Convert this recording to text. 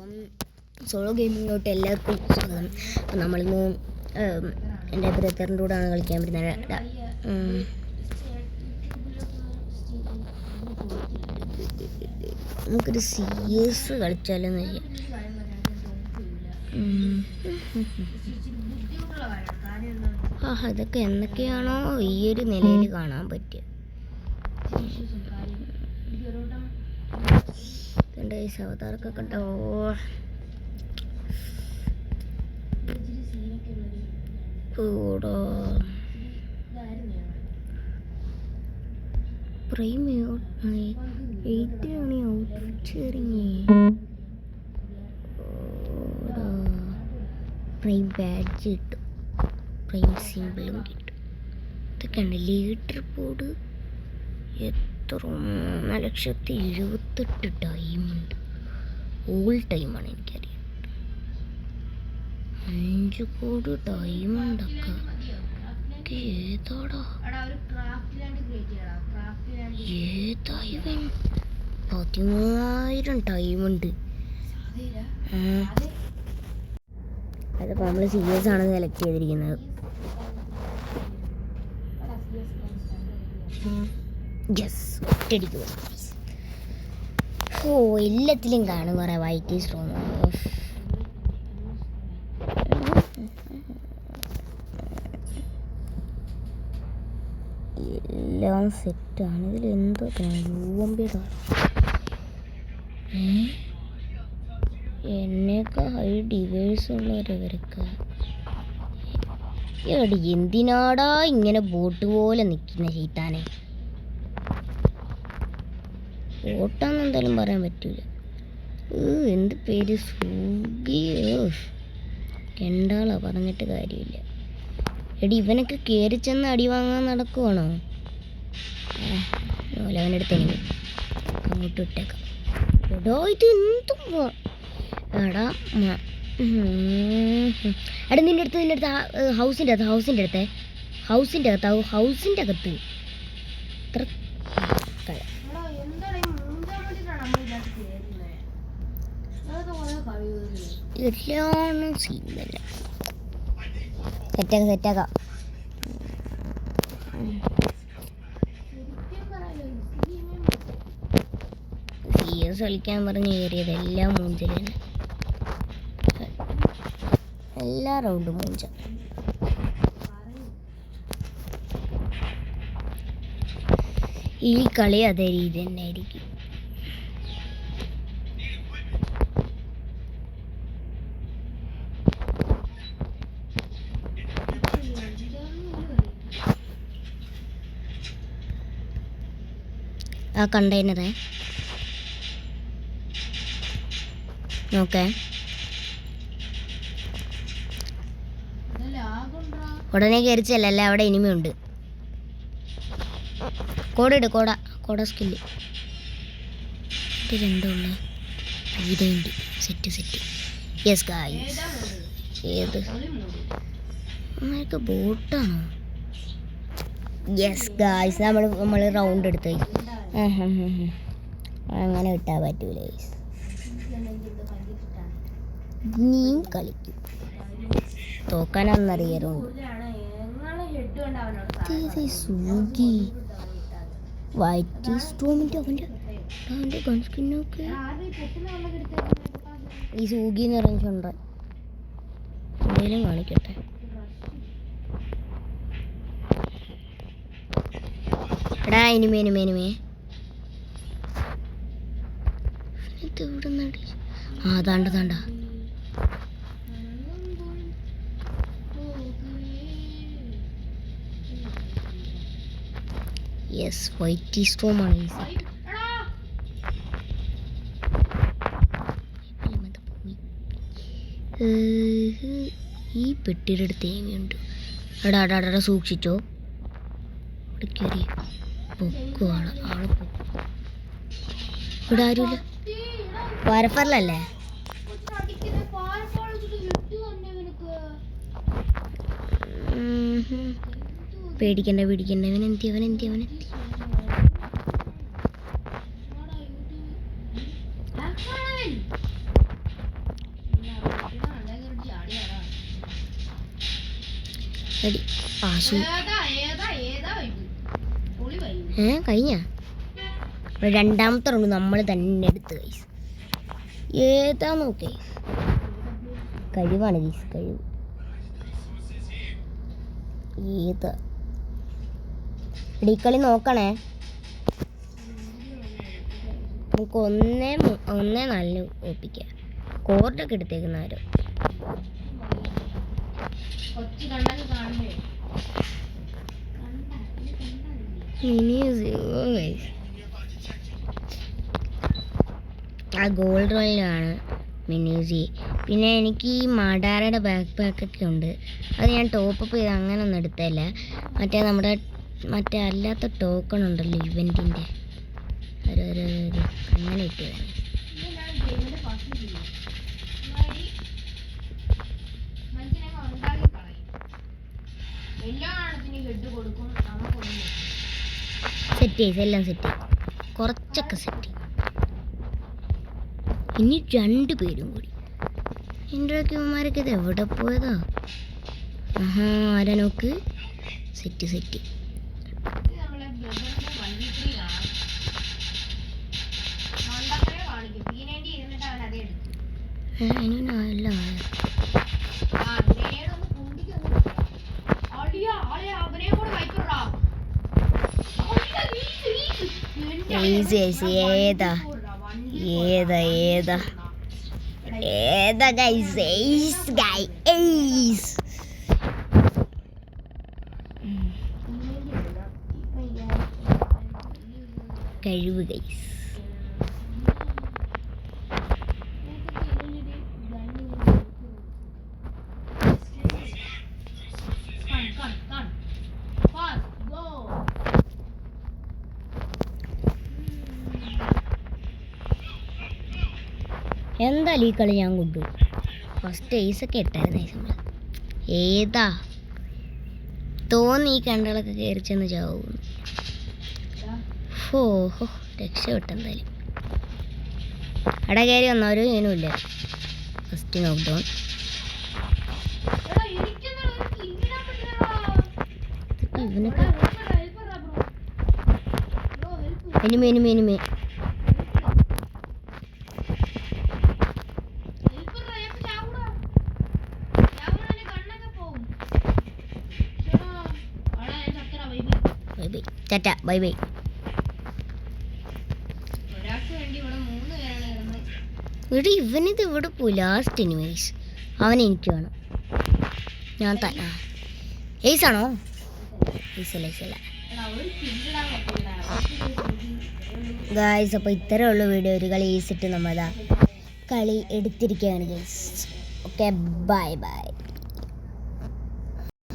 അപ്പം സോളോ ഗെയിമിങ്ങിലോട്ട് എല്ലാവർക്കും സ്വാഗതം. അപ്പം നമ്മളിന്ന് എൻ്റെ ബ്രദറിൻ്റെ കൂടെയാണ് കളിക്കാൻ പറ്റുന്നത്. നമുക്കൊരു CS കളിച്ചാലെന്ന് ചെയ്യാം. ഇതൊക്കെ എന്തൊക്കെയാണോ ഈ ഒരു നിലയിൽ കാണാൻ പറ്റുക. എൻ്റെ ഈ അവതാരമൊക്കെ കണ്ടോ. പ്രൈം 8 ആണ് ഔട്ട്റിങ്. പ്രൈം ബാഡ്ജ് കിട്ടും, പ്രൈം സിമ്പിളും കിട്ടും. ഇതൊക്കെയാണ് ലീഡർ ബോർഡ്. എത്ര 3,78,000 ഡയമണ്ട് ഓൾ ടൈമാണ് എനിക്കറിയാം. 5 കോടി ഡയമണ്ടൊക്കെ ഏതാടാ? ഏതാ ഇവൻ? 13,000 ഡയമണ്ട്. അതിപ്പോൾ നമ്മൾ CS ആണ് സെലക്ട് ചെയ്തിരിക്കുന്നത്. യെസ്, ഒറ്റയടിക്കുക. എല്ലാത്തിലും കാണും കുറേ വൈറ്റ് സ്ട്രോങ്. എല്ലാം സെറ്റാണ്. ഇതിലെന്തോ UMP എന്നേക്കാൾ ഹൈ ഡിവൈസ് ഉള്ളവരവരൊക്കെ എടി എന്തിനാടാ ഇങ്ങനെ ബോട്ട് പോലെ നിൽക്കുന്ന ചെയ്താനെ? ബോട്ടാന്ന് എന്തായാലും പറയാൻ പറ്റൂല. എന്ത് പേര്? സുഖിയോ രണ്ടാളാ, പറഞ്ഞിട്ട് കാര്യമില്ല. എടി ഇവനൊക്കെ കയറി ചെന്ന് അടി വാങ്ങാൻ നടക്കുവാണോ? അവനടുത്ത് എനിക്ക് അങ്ങോട്ട് വിട്ടേക്കാം. എടോ ഇത് എന്തും എടാ എടാ നിൻ്റെ അടുത്ത് ഹൗസിൻ്റെ അകത്ത് ഇത്ര എല്ലാം സീനല്ല. സെറ്റാക്കാം. CS കളിക്കാൻ പറഞ്ഞ് കയറിയത് എല്ലാം മൂഞ്ചലാണ്. എല്ലാ റൗണ്ടും മൂഞ്ച. ഈ കളി അതേ രീതി തന്നെ ആയിരിക്കും. ആ കണ്ടെയ്നറെ നോക്കേ, ഉടനെ കയറിച്ചല്ലേ, അവിടെ ഇനിമയുണ്ട്. കോട സ്കില്ല് ഇത് രണ്ടുള്ള വീടുണ്ട്. സെറ്റ്. Yes guys. ഏത് ബോട്ടാണോ? യെസ് ഗായ്സ്, നമ്മൾ റൗണ്ട് എടുത്ത് അങ്ങനെ വിട്ടാൽ പറ്റൂല. ഇനിയും കളിക്കും. തോക്കാനാണെന്നറിയാറുണ്ട്. സൂഗി വൈറ്റ് സ്റ്റോമിൻ്റെ അവൻ്റെ ഗൺസ്കിന്നൊക്കെ ഈ സൂഗി എന്ന് പറഞ്ഞിട്ടുണ്ട്. എന്തെങ്കിലും കാണിക്കട്ടെ. എടാ ഇനിമേ ഇത് ഇവിടെ നടി. താണ്ട യെസ്, വൈറ്റ് സ്റ്റോമാണ് ഈ സെറ്റ്. ഈ പെട്ടിയുടെ അടുത്ത് തേങ്ങയുണ്ട്. എടാ സൂക്ഷിച്ചോ. ഇവിടെ കയറി പൊക്കുവാണ് ആള്. ഇവിടെ ആരുമില്ല. വരപ്പറലല്ലേ? പേടിക്കണ്ട. അവനെന്തി എടി ആശു കഴിഞ്ഞ രണ്ടാമത്തെ റൗണ്ട് നമ്മൾ തന്നെ എടുത്ത് ഗൈസ്. ഏതാ നോക്കേ, കഴിവാണ് ഗൈസ്, കഴിവ്. ഏതാ കളി നോക്കണേ. നമുക്ക് ഒന്നേ നല്ല ഒപ്പിക്കാം. കോർഡൊക്കെ എടുത്തേക്കുന്നവരോ ആ ഗോൾഡ് റോയിലാണ് മിനിജി. പിന്നെ എനിക്ക് ഈ മഡാരയുടെ ബാക്ക് പാക്കൊക്കെ ഉണ്ട്. അത് ഞാൻ ടോപ്പപ്പ് ചെയ്ത് അങ്ങനെ ഒന്നും എടുത്തല്ല. മറ്റേ അല്ലാത്ത ടോക്കൺ ഉണ്ടല്ലോ ഇവൻറ്റിൻ്റെ, അങ്ങനെ ഇട്ടതാണ്. സെറ്റ് ചെയ്ത് എല്ലാം സെറ്റ് ചെയ്ത് കുറച്ചൊക്കെ സെറ്റ് ചെയ്യും. ഇനി 2 പേരും കൂടി. ഇവന്മാരൊക്കെ ഇത് എവിടെ പോയതാ? ആരാ നോക്ക്. സെറ്റ് എല്ലാം ഏതാ കഴിവ് ഗൈസ്. എന്തായാലും ഈ കളി ഞാൻ കൊണ്ടുപോയി. ഫസ്റ്റ് ഏസൊക്കെ ഇട്ടായിരുന്നു. ഏതാ തോന്നി ഈ കണ്ടകളൊക്കെ കയറി ചെന്ന് ചാവും. ഓഹോ രക്ഷപ്പെട്ടെന്തായാലും. അവിടെ കയറി വന്നവരും ഇതിനുമില്ല. ഫസ്റ്റ് നോക്ക് ഡൗൺ. ഇവനൊക്കെ എനിമേ ടാറ്റ ബൈ ബൈ. ഇവനിത് ഇവിടെ പോയി ലാസ്റ്റ്. എനിവേസ് അവനെ എനിക്ക് വേണം. ഞാൻ തന്നെ ഏസാണോ? ഏസല്ല ഗായ്സ്. അപ്പോൾ ഇത്രേ ഉള്ളൂ വീഡിയോ. ഒരു കളി ഏസിട്ട് നമ്മളതാ കളി എടുത്തിരിക്കുകയാണ് ഗൈസ്. Okay bye bye.